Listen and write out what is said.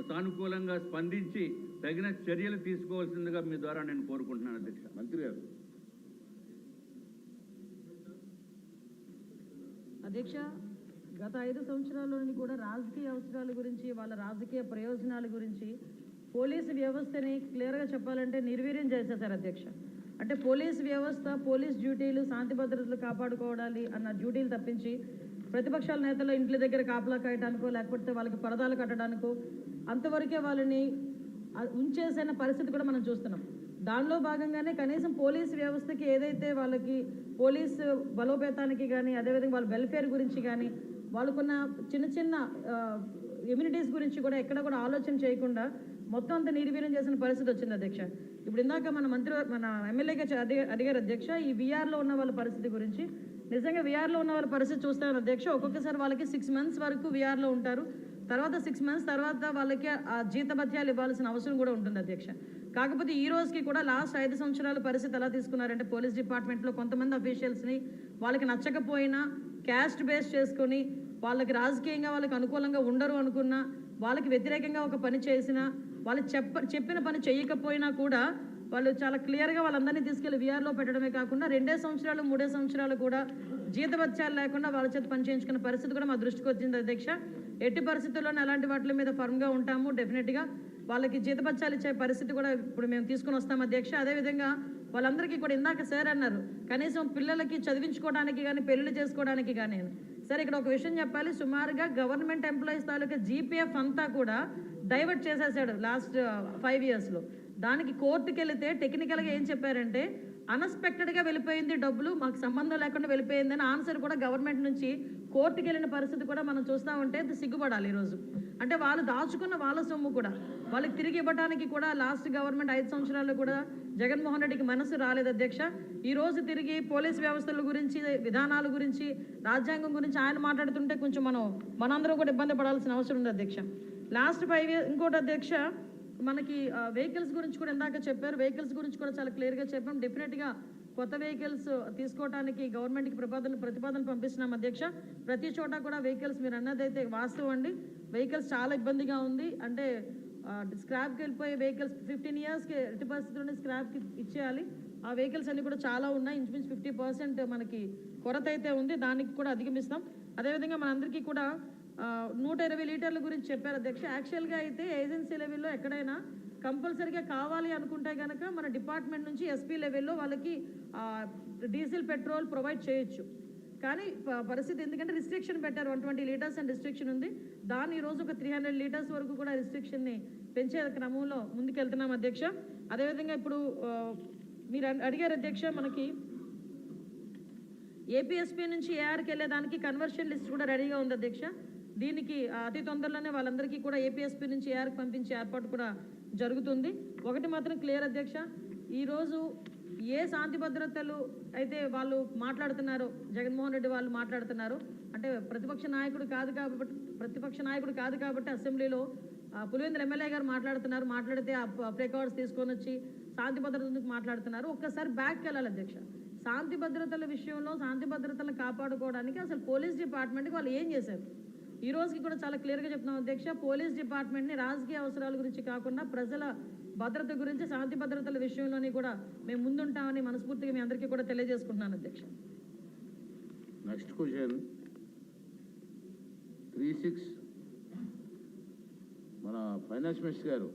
సానుకూలంగా స్పందించి తగిన చర్యలు తీసుకోవాల్సిందిగా మీ ద్వారా నేను కోరుకుంటున్నాను అధ్యక్ష. మంత్రి గారు. అధ్యక్ష, గత 5 సంవత్సరాల్లోని కూడా రాజకీయ అవసరాల గురించి, వాళ్ళ రాజకీయ ప్రయోజనాల గురించి పోలీసు వ్యవస్థని క్లియర్గా చెప్పాలంటే నిర్వీర్యం చేసేశారు అధ్యక్ష. అంటే పోలీసు వ్యవస్థ, పోలీస్ డ్యూటీలు శాంతి భద్రతలు కాపాడుకోవడాలి అన్న డ్యూటీలు తప్పించి ప్రతిపక్షాల నేతలు ఇంట్ల దగ్గర కాపలా కాయడానికో లేకపోతే వాళ్ళకి పరదాలు కట్టడానికో అంతవరకే వాళ్ళని ఉంచేసిన పరిస్థితి కూడా మనం చూస్తున్నాం. దానిలో భాగంగానే కనీసం పోలీసు వ్యవస్థకి ఏదైతే వాళ్ళకి పోలీసు బలోపేతానికి కానీ, అదేవిధంగా వాళ్ళ వెల్ఫేర్ గురించి కానీ, వాళ్ళకున్న చిన్న చిన్న ఇమ్యూనిటీస్ గురించి కూడా ఎక్కడ కూడా ఆలోచన చేయకుండా మొత్తం అంతా నిర్వీర్యం చేసిన పరిస్థితి వచ్చింది అధ్యక్ష. ఇప్పుడు ఇందాక మన ఎమ్మెల్యేగా అడిగారు అధ్యక్ష, ఈ వీఆర్లో ఉన్న వాళ్ళ పరిస్థితి గురించి. నిజంగా వీఆర్లో ఉన్న వాళ్ళ పరిస్థితి చూస్తాను అధ్యక్ష, ఒక్కొక్కసారి వాళ్ళకి 6 months వరకు వీఆర్లో ఉంటారు. తర్వాత 6 months తర్వాత వాళ్ళకి ఆ జీతభత్యాలు ఇవ్వాల్సిన అవసరం కూడా ఉంటుంది అధ్యక్ష. కాకపోతే ఈ రోజుకి కూడా లాస్ట్ 5 సంవత్సరాల పరిస్థితి ఎలా తీసుకున్నారంటే పోలీస్ డిపార్ట్మెంట్లో కొంతమంది అఫీషియల్స్ని వాళ్ళకి నచ్చకపోయినా క్యాస్ట్ బేస్ చేసుకొని వాళ్ళకి రాజకీయంగా వాళ్ళకి అనుకూలంగా ఉండరు అనుకున్నా, వాళ్ళకి వ్యతిరేకంగా ఒక పని చేసినా, వాళ్ళు చెప్పిన పని చేయకపోయినా కూడా వాళ్ళు చాలా క్లియర్గా వాళ్ళందరినీ తీసుకెళ్లి వీఆర్లో పెట్టడమే కాకుండా 2 సంవత్సరాలు 3 సంవత్సరాలు కూడా జీతభత్యాలు లేకుండా వాళ్ళ చేత పని చేయించుకున్న పరిస్థితి కూడా మా దృష్టికి వచ్చింది అధ్యక్ష. ఎట్టి పరిస్థితుల్లోనే అలాంటి వాటి మీద ఫర్మ్గా ఉంటాము. డెఫినెట్గా వాళ్ళకి జీతభత్యాలు ఇచ్చే పరిస్థితి కూడా ఇప్పుడు మేము తీసుకుని వస్తాం అధ్యక్ష. అదేవిధంగా వాళ్ళందరికీ కూడా ఇందాక సార్ అన్నారు, కనీసం పిల్లలకి చదివించుకోవడానికి కానీ పెళ్లిళ్ళు చేసుకోవడానికి కానీ. సరే, ఇక్కడ ఒక విషయం చెప్పాలి, సుమారుగా గవర్నమెంట్ ఎంప్లాయీస్ తాలూకా జీపీఎఫ్ అంతా కూడా డైవర్ట్ చేసేసాడు లాస్ట్ 5 yearsలో. దానికి కోర్టుకి వెళితే టెక్నికల్గా ఏం చెప్పారంటే అన్ఎక్స్పెక్టెడ్గా వెళ్ళిపోయింది, డబ్బులు మాకు సంబంధం లేకుండా వెళ్ళిపోయిందని ఆన్సర్ కూడా గవర్నమెంట్ నుంచి కోర్టుకి వెళ్ళిన పరిస్థితి కూడా మనం చూస్తూ ఉంటే సిగ్గుపడాలి ఈరోజు. అంటే వాళ్ళు దాచుకున్న వాళ్ళ సొమ్ము కూడా వాళ్ళకి తిరిగి ఇవ్వడానికి కూడా లాస్ట్ గవర్నమెంట్ 5 సంవత్సరాల్లో కూడా జగన్మోహన్ రెడ్డికి మనసు రాలేదు అధ్యక్ష. ఈరోజు తిరిగి పోలీస్ వ్యవస్థల గురించి, విధానాల గురించి, రాజ్యాంగం గురించి ఆయన మాట్లాడుతుంటే కొంచెం మనందరం కూడా ఇబ్బంది పడాల్సిన అవసరం ఉంది అధ్యక్ష. లాస్ట్ 5 years ఇంకోటి అధ్యక్ష, మనకి వెహికల్స్ గురించి కూడా ఇందాక చెప్పారు. వెహికల్స్ గురించి కూడా చాలా క్లియర్గా చెప్పాం. డెఫినెట్గా కొత్త వెహికల్స్ తీసుకోవడానికి గవర్నమెంట్కి ప్రతిపాదన పంపిస్తున్నాం అధ్యక్ష. ప్రతి చోట కూడా వెహికల్స్ మీరు అన్నదైతే వాస్తవం అండి, వెహికల్స్ చాలా ఇబ్బందిగా ఉంది. అంటే స్క్రాప్కి వెళ్ళిపోయే వెహికల్స్ 15 yearsకి ఎట్టి పరిస్థితుల్లోనే స్క్రాప్కి ఇచ్చేయాలి. ఆ వెహికల్స్ అన్నీ కూడా చాలా ఉన్నాయి. ఇంచుమించు 50% మనకి కొరత అయితే ఉంది, దానికి కూడా అధిగమిస్తాం. అదేవిధంగా మనందరికీ కూడా 120 లీటర్ల గురించి చెప్పారు అధ్యక్ష. యాక్చువల్గా అయితే ఏజెన్సీ లెవెల్లో ఎక్కడైనా కంపల్సరీగా కావాలి అనుకుంటే కనుక మన డిపార్ట్మెంట్ నుంచి ఎస్పీ లెవెల్లో వాళ్ళకి డీజిల్ పెట్రోల్ ప్రొవైడ్ చేయొచ్చు. కానీ పరిస్థితి ఎందుకంటే రిస్ట్రిక్షన్ పెట్టారు, 120 liters అని రిస్ట్రిక్షన్ ఉంది. దాన్ని ఈరోజు ఒక 300 liters వరకు కూడా రిస్ట్రిక్షన్ని పెంచే క్రమంలో ముందుకెళ్తున్నాం అధ్యక్ష. అదేవిధంగా ఇప్పుడు మీరు అడిగారు అధ్యక్ష, మనకి ఏపీఎస్పీ నుంచి ఏఆర్కి వెళ్ళేదానికి కన్వర్షన్ లిస్ట్ కూడా రెడీగా ఉంది అధ్యక్ష. దీనికి అతి తొందరలోనే వాళ్ళందరికీ కూడా ఏపీఎస్పీ నుంచి ఏఆర్కి పంపించే ఏర్పాటు కూడా జరుగుతుంది. ఒకటి మాత్రం క్లియర్ అధ్యక్ష, ఈరోజు ఏ శాంతి భద్రతలు అయితే వాళ్ళు మాట్లాడుతున్నారో, జగన్మోహన్ రెడ్డి వాళ్ళు మాట్లాడుతున్నారు అంటే ప్రతిపక్ష నాయకుడు కాదు కాబట్టి అసెంబ్లీలో పులివెందుల ఎమ్మెల్యే గారు మాట్లాడితే ఆ ప్రికార్డ్స్ తీసుకొని వచ్చి శాంతి భద్రతలకు మాట్లాడుతున్నారు. ఒక్కసారి బ్యాక్కి వెళ్ళాలి అధ్యక్ష. శాంతి భద్రతల విషయంలో శాంతి భద్రతలను కాపాడుకోవడానికి అసలు పోలీస్ డిపార్ట్మెంట్కి వాళ్ళు ఏం చేశారు ఈ రోజుకి కూడా చాలా క్లియర్గా చెప్తున్నాం అధ్యక్ష. పోలీస్ డిపార్ట్మెంట్ని రాజకీయ అవసరాల గురించి కాకుండా ప్రజల భద్రత గురించి, శాంతి భద్రతల విషయంలోని కూడా మేము ముందుంటామని మనస్ఫూర్తిగా మీ అందరికీ కూడా తెలియజేసుకుంటున్నాను అధ్యక్ష. నెక్స్ట్ క్వశ్చన్ 36 మన ఫైనాన్స్ మినిస్టర్ గారు